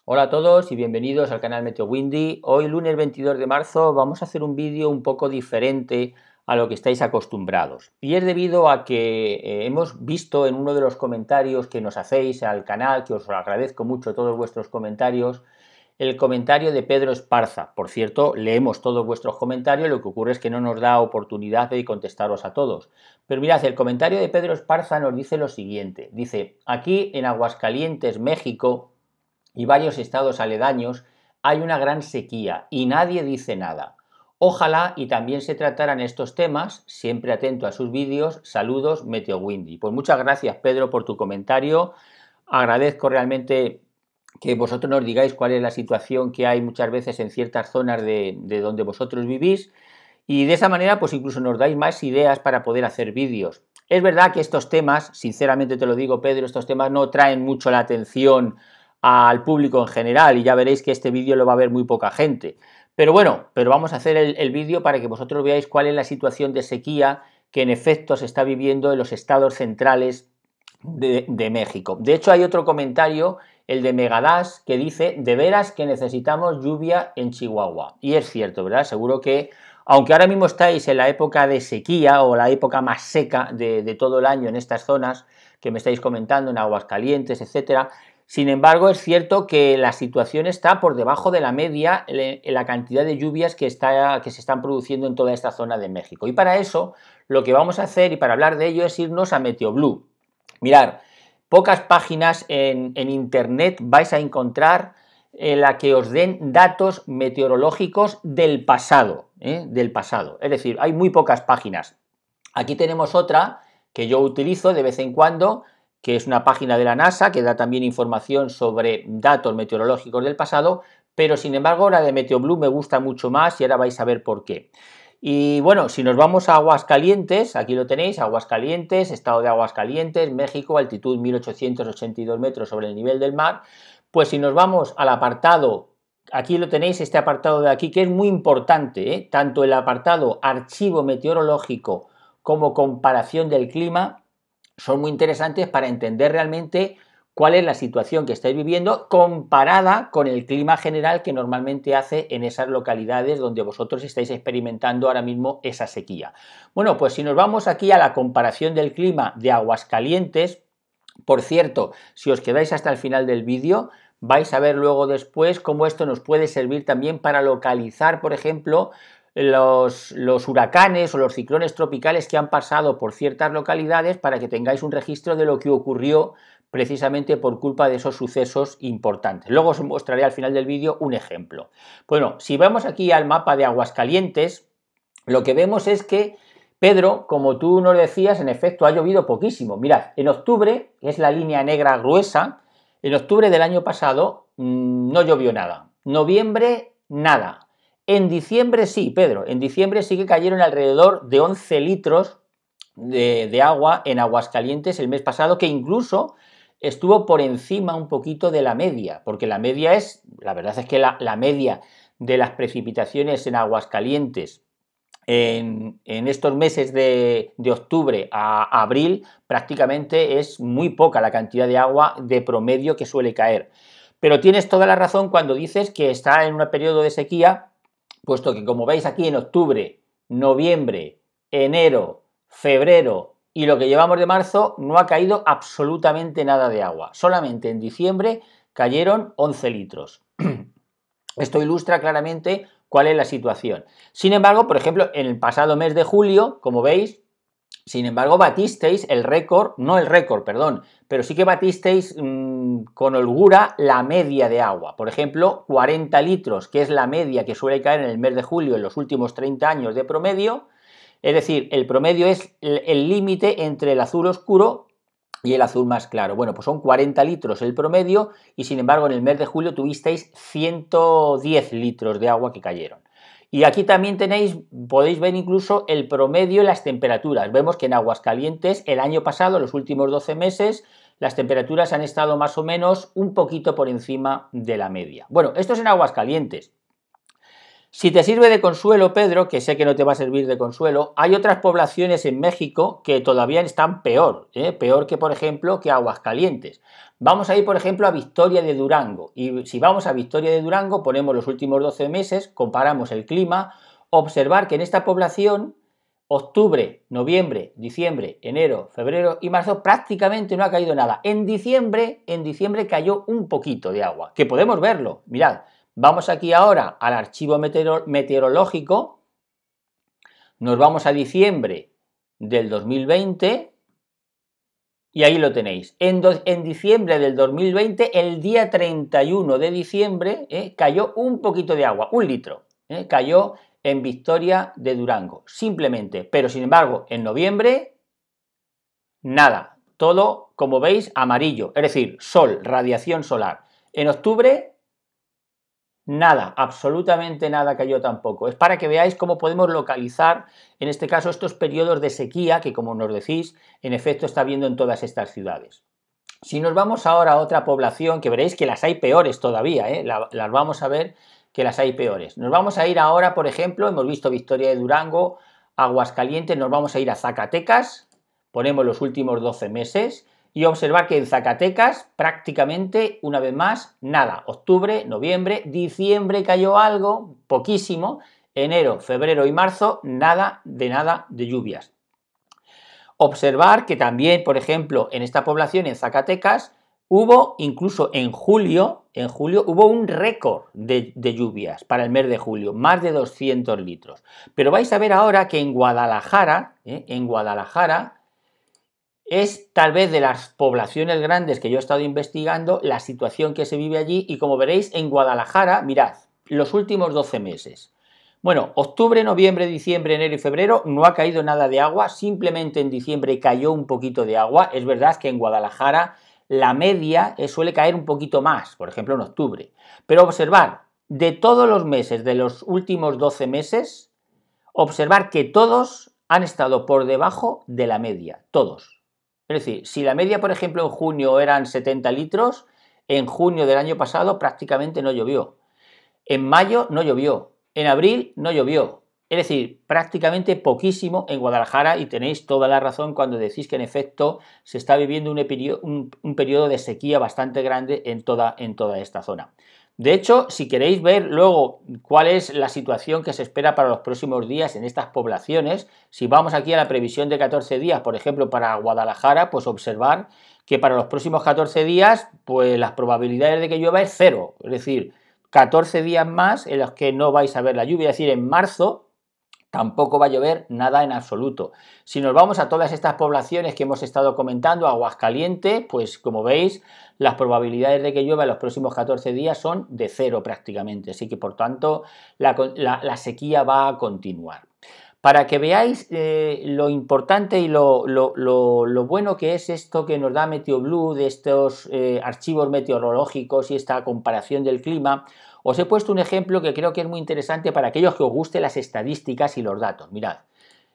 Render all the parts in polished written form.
Hola a todos y bienvenidos al canal Meteo Windy. Hoy lunes 22 de marzo vamos a hacer un vídeo un poco diferente a lo que estáis acostumbrados. Y es debido a que hemos visto en uno de los comentarios que nos hacéis al canal, que os agradezco mucho todos vuestros comentarios, el comentario de Pedro Esparza. Por cierto, leemos todos vuestros comentarios, lo que ocurre es que no nos da oportunidad de contestaros a todos. Pero mirad, el comentario de Pedro Esparza nos dice lo siguiente. Dice, aquí en Aguascalientes, México, y varios estados aledaños, hay una gran sequía y nadie dice nada. Ojalá y también se trataran estos temas, siempre atento a sus vídeos. Saludos, Meteo Windy. Pues muchas gracias, Pedro, por tu comentario. Agradezco realmente que vosotros nos digáis cuál es la situación que hay muchas veces en ciertas zonas de donde vosotros vivís, y de esa manera pues incluso nos dais más ideas para poder hacer vídeos. Es verdad que estos temas, sinceramente te lo digo, Pedro, estos temas no traen mucho la atención al público en general, y ya veréis que este vídeo lo va a ver muy poca gente. Pero bueno, vamos a hacer el vídeo para que vosotros veáis cuál es la situación de sequía que en efecto se está viviendo en los estados centrales de México. De hecho, hay otro comentario, el de Megadas, que dice, de veras que necesitamos lluvia en Chihuahua. Y es cierto, ¿verdad? Seguro que, aunque ahora mismo estáis en la época de sequía o la época más seca de todo el año en estas zonas que me estáis comentando, en Aguascalientes, etcétera, sin embargo, es cierto que la situación está por debajo de la media en la cantidad de lluvias que se están produciendo en toda esta zona de México. Y para eso, lo que vamos a hacer, y para hablar de ello, es irnos a Meteoblue. Mirad, pocas páginas en internet vais a encontrar en la que os den datos meteorológicos del pasado, del pasado. Es decir, hay muy pocas páginas. Aquí tenemos otra que yo utilizo de vez en cuando, que es una página de la NASA que da también información sobre datos meteorológicos del pasado, pero sin embargo la de Meteoblue me gusta mucho más y ahora vais a ver por qué. Y bueno, si nos vamos a Aguascalientes, aquí lo tenéis, Aguascalientes, estado de Aguascalientes, México, altitud 1882 metros sobre el nivel del mar. Pues si nos vamos al apartado, aquí lo tenéis, este apartado de aquí, que es muy importante, tanto el apartado archivo meteorológico como comparación del clima, son muy interesantes para entender realmente cuál es la situación que estáis viviendo comparada con el clima general que normalmente hace en esas localidades donde vosotros estáis experimentando ahora mismo esa sequía. Bueno, pues si nos vamos aquí a la comparación del clima de Aguascalientes, por cierto, si os quedáis hasta el final del vídeo, vais a ver luego después cómo esto nos puede servir también para localizar, por ejemplo, los huracanes o los ciclones tropicales que han pasado por ciertas localidades, para que tengáis un registro de lo que ocurrió precisamente por culpa de esos sucesos importantes. Luego os mostraré al final del vídeo un ejemplo. Bueno, si vamos aquí al mapa de Aguascalientes, lo que vemos es que, Pedro, como tú nos decías, en efecto ha llovido poquísimo. Mirad, en octubre, que es la línea negra gruesa, en octubre del año pasado no llovió nada. Noviembre, nada. En diciembre sí, Pedro, en diciembre sí que cayeron alrededor de 11 litros de agua en Aguascalientes el mes pasado, que incluso estuvo por encima un poquito de la media, porque la media es, la verdad es que la media de las precipitaciones en Aguascalientes en estos meses de octubre a abril prácticamente es muy poca la cantidad de agua de promedio que suele caer. Pero tienes toda la razón cuando dices que está en un periodo de sequía, puesto que, como veis aquí, en octubre, noviembre, enero, febrero y lo que llevamos de marzo no ha caído absolutamente nada de agua. Solamente en diciembre cayeron 11 litros. Esto ilustra claramente cuál es la situación. Sin embargo, por ejemplo, en el pasado mes de julio, como veis, sin embargo, batisteis el récord, no el récord, perdón, pero sí que batisteis con holgura la media de agua. Por ejemplo, 40 litros, que es la media que suele caer en el mes de julio en los últimos 30 años de promedio. Es decir, el promedio es el límite entre el azul oscuro y el azul más claro. Bueno, pues son 40 litros el promedio, y sin embargo en el mes de julio tuvisteis 110 litros de agua que cayeron. Y aquí también podéis ver incluso el promedio y las temperaturas. Vemos que en Aguascalientes el año pasado, los últimos 12 meses, las temperaturas han estado más o menos un poquito por encima de la media. Bueno, esto es en Aguascalientes. Si te sirve de consuelo, Pedro, que sé que no te va a servir de consuelo, hay otras poblaciones en México que todavía están peor, peor que, por ejemplo, que Aguascalientes. Vamos a ir, por ejemplo, a Victoria de Durango. Y si vamos a Victoria de Durango, ponemos los últimos 12 meses, comparamos el clima, observar que en esta población, octubre, noviembre, diciembre, enero, febrero y marzo, prácticamente no ha caído nada. En diciembre cayó un poquito de agua, que podemos verlo, mirad. Vamos aquí ahora al archivo meteorológico, nos vamos a diciembre del 2020 y ahí lo tenéis. En diciembre del 2020, el día 31 de diciembre, cayó un poquito de agua, 1 litro, cayó en Victoria de Durango, simplemente. Pero sin embargo, en noviembre, nada, todo, como veis, amarillo, es decir, sol, radiación solar. En octubre, nada, absolutamente nada cayó tampoco. Es para que veáis cómo podemos localizar, en este caso, estos periodos de sequía que, como nos decís, en efecto está habiendo en todas estas ciudades. Si nos vamos ahora a otra población, que veréis que las hay peores todavía, las vamos a ver que las hay peores. Nos vamos a ir ahora, por ejemplo, hemos visto Victoria de Durango, Aguascalientes, nos vamos a ir a Zacatecas, ponemos los últimos 12 meses, y observar que en Zacatecas prácticamente, una vez más, nada. Octubre, noviembre, diciembre cayó algo, poquísimo, enero, febrero y marzo, nada de lluvias. Observar que también, por ejemplo, en esta población, en Zacatecas, hubo, incluso en julio hubo un récord de lluvias para el mes de julio, más de 200 litros. Pero vais a ver ahora que en Guadalajara es tal vez de las poblaciones grandes que yo he estado investigando la situación que se vive allí, y como veréis en Guadalajara, mirad, los últimos 12 meses. Bueno, octubre, noviembre, diciembre, enero y febrero no ha caído nada de agua, simplemente en diciembre cayó un poquito de agua. Es verdad que en Guadalajara la media suele caer un poquito más, por ejemplo en octubre. Pero observar, de todos los meses, de los últimos 12 meses, observar que todos han estado por debajo de la media, todos. Es decir, si la media, por ejemplo, en junio eran 70 litros, en junio del año pasado prácticamente no llovió. En mayo no llovió. En abril no llovió. Es decir, prácticamente poquísimo en Guadalajara, y tenéis toda la razón cuando decís que en efecto se está viviendo un periodo de sequía bastante grande en toda esta zona. De hecho, si queréis ver luego cuál es la situación que se espera para los próximos días en estas poblaciones, si vamos aquí a la previsión de 14 días, por ejemplo, para Guadalajara, pues observar que para los próximos 14 días, pues las probabilidades de que llueva es 0, es decir, 14 días más en los que no vais a ver la lluvia, es decir, en marzo tampoco va a llover nada en absoluto. Si nos vamos a todas estas poblaciones que hemos estado comentando, Aguascalientes, pues como veis, las probabilidades de que llueva en los próximos 14 días son de 0 prácticamente, así que por tanto la sequía va a continuar. Para que veáis lo importante y lo bueno que es esto que nos da MeteoBlue, de estos archivos meteorológicos y esta comparación del clima, os he puesto un ejemplo que creo que es muy interesante para aquellos que os gusten las estadísticas y los datos. Mirad,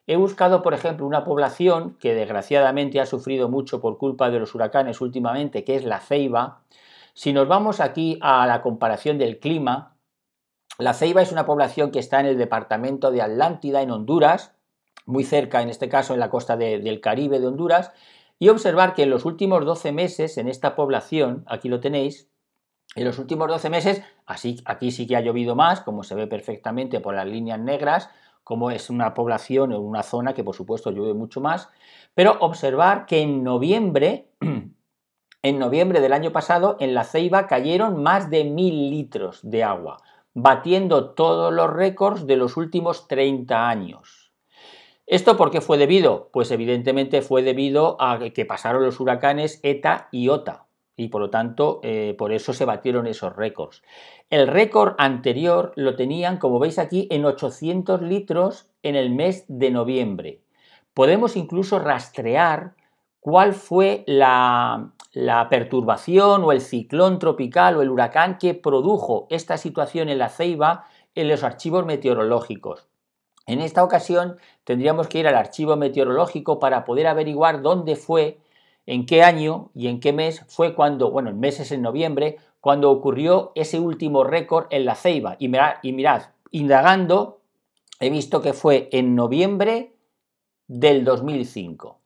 he buscado, por ejemplo, una población que desgraciadamente ha sufrido mucho por culpa de los huracanes últimamente, que es La Ceiba. Si nos vamos aquí a la comparación del clima, La Ceiba es una población que está en el departamento de Atlántida, en Honduras, muy cerca, en este caso, en la costa del Caribe de Honduras, y observar que en los últimos 12 meses en esta población, aquí lo tenéis, en los últimos 12 meses, aquí sí que ha llovido más, como se ve perfectamente por las líneas negras, como es una población o una zona que por supuesto llueve mucho más, pero observar que en noviembre del año pasado en La Ceiba cayeron más de 1000 litros de agua, batiendo todos los récords de los últimos 30 años. ¿Esto por qué fue debido? Pues evidentemente fue debido a que pasaron los huracanes ETA y OTA, y por lo tanto por eso se batieron esos récords. El récord anterior lo tenían, como veis aquí, en 800 litros en el mes de noviembre. Podemos incluso rastrear cuál fue la perturbación o el ciclón tropical o el huracán que produjo esta situación en La Ceiba en los archivos meteorológicos. En esta ocasión tendríamos que ir al archivo meteorológico para poder averiguar dónde fue, en qué año y en qué mes fue cuando, bueno, el mes es en noviembre, cuando ocurrió ese último récord en La Ceiba. Y mirad, indagando, he visto que fue en noviembre del 2005.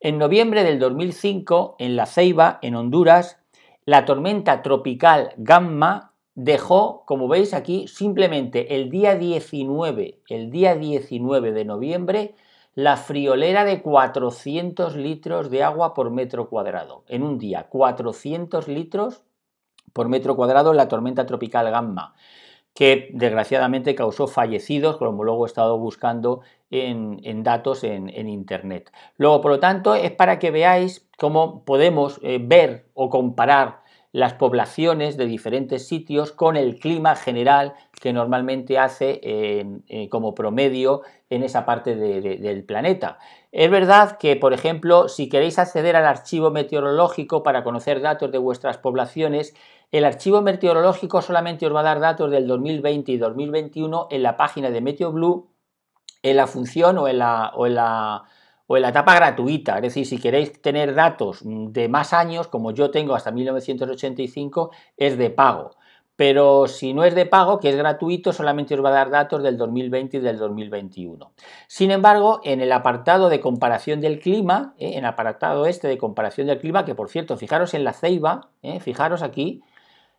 En noviembre del 2005, en La Ceiba, en Honduras, la tormenta tropical Gamma dejó, como veis aquí, simplemente el día 19 de noviembre, la friolera de 400 litros de agua por metro cuadrado. En un día, 400 litros por metro cuadrado en la tormenta tropical Gamma, que desgraciadamente causó fallecidos, como luego he estado buscando en datos en internet. Luego, por lo tanto, es para que veáis cómo podemos ver o comparar las poblaciones de diferentes sitios con el clima general que normalmente hace como promedio en esa parte del planeta. Es verdad que, por ejemplo, si queréis acceder al archivo meteorológico para conocer datos de vuestras poblaciones, el archivo meteorológico solamente os va a dar datos del 2020 y 2021 en la página de MeteoBlue, en la función o en la etapa gratuita. Es decir, si queréis tener datos de más años, como yo tengo hasta 1985, es de pago. Pero si no es de pago, que es gratuito, solamente os va a dar datos del 2020 y del 2021. Sin embargo, en el apartado de comparación del clima, en el apartado este de comparación del clima, que por cierto, fijaros en La Ceiba, fijaros aquí,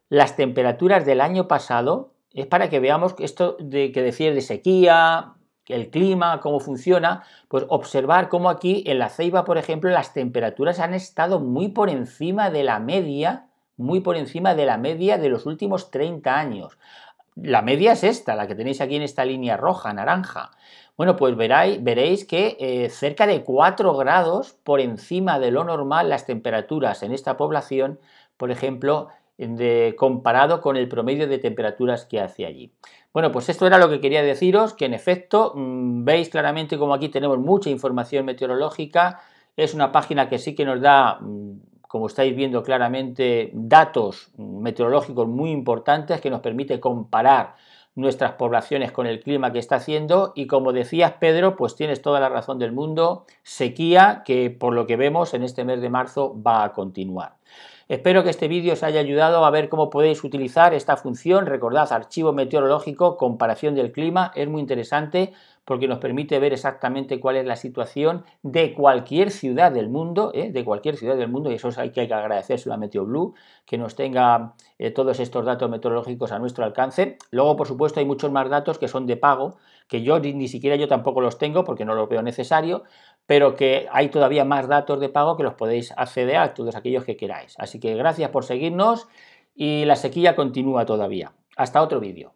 las temperaturas del año pasado, es para que veamos esto de que decía de sequía, el clima, cómo funciona, pues observar cómo aquí en La Ceiba, por ejemplo, las temperaturas han estado muy por encima de la media, de los últimos 30 años. La media es esta, la que tenéis aquí en esta línea roja, naranja. Bueno, pues veréis que cerca de 4 grados por encima de lo normal las temperaturas en esta población, por ejemplo, comparado con el promedio de temperaturas que hace allí. Bueno, pues esto era lo que quería deciros, que en efecto veis claramente como aquí tenemos mucha información meteorológica. Es una página que sí que nos da, como estáis viendo claramente, datos meteorológicos muy importantes que nos permite comparar nuestras poblaciones con el clima que está haciendo. Y como decías, Pedro, pues tienes toda la razón del mundo, sequía que por lo que vemos en este mes de marzo va a continuar. Espero que este vídeo os haya ayudado a ver cómo podéis utilizar esta función. Recordad, archivo meteorológico, comparación del clima, es muy interesante porque nos permite ver exactamente cuál es la situación de cualquier ciudad del mundo, y eso hay que agradecérselo a MeteoBlue, que nos tenga todos estos datos meteorológicos a nuestro alcance. Luego, por supuesto, hay muchos más datos que son de pago, que yo ni siquiera yo tampoco los tengo porque no los veo necesario, pero que hay todavía más datos de pago que los podéis acceder a todos aquellos que queráis. Así que gracias por seguirnos y la sequía continúa todavía. Hasta otro vídeo.